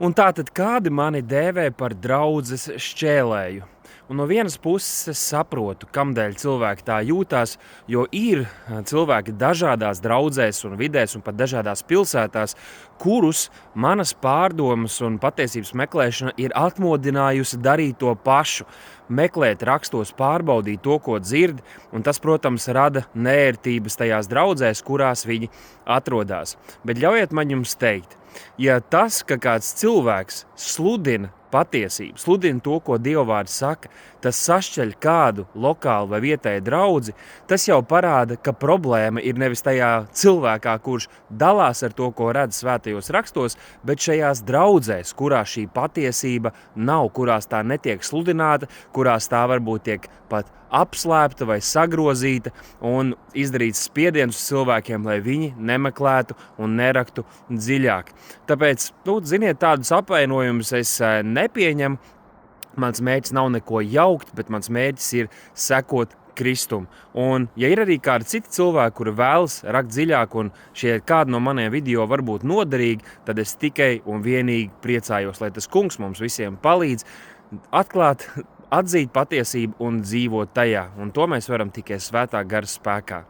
Un tātad kādi mani dēvē par draudzes šķēlēju? Un no vienas puses es saprotu, kamdēļ cilvēki tā jūtās, jo ir cilvēki dažādās draudzēs un vidēs un pat dažādās pilsētās, kurus manas pārdomas un patiesības meklēšana ir atmodinājusi darīt to pašu. Meklēt rakstos, pārbaudīt to, ko dzird, un tas, protams, rada neērtības tajās draudzēs, kurās viņi atrodas. Bet ļaujiet man jums teikt, ja tas, ka kāds cilvēks sludina patiesību, sludina to, ko Dievvvārds saka, tas sašķeļ kādu lokālu vai vietēju draudzi, tas jau parāda, ka problēma ir nevis tajā cilvēkā, kurš dalās ar to, ko redz svētajos rakstos, bet šajās draudzēs, kurās šī patiesība nav, kurās tā netiek sludināta, kurās tā varbūt tiek pat apslēpta vai sagrozīta un izdarīts spiediens uz cilvēkiem, lai viņi nemeklētu un neraktu dziļāk. Tāpēc, ziniet, tādus apvainojumus es nepieņemu. Mans mērķis nav neko jaukt, bet mans mērķis ir sekot Kristum. Un, ja ir arī kādi citi cilvēki, kuri vēlas rakt dziļāk un šie kādi no maniem video var būt noderīgi, tad es tikai un vienīgi priecājos, lai tas kungs mums visiem palīdz atklāt, atzīt patiesību un dzīvot tajā. Un to mēs varam tikai svētā gara spēkā.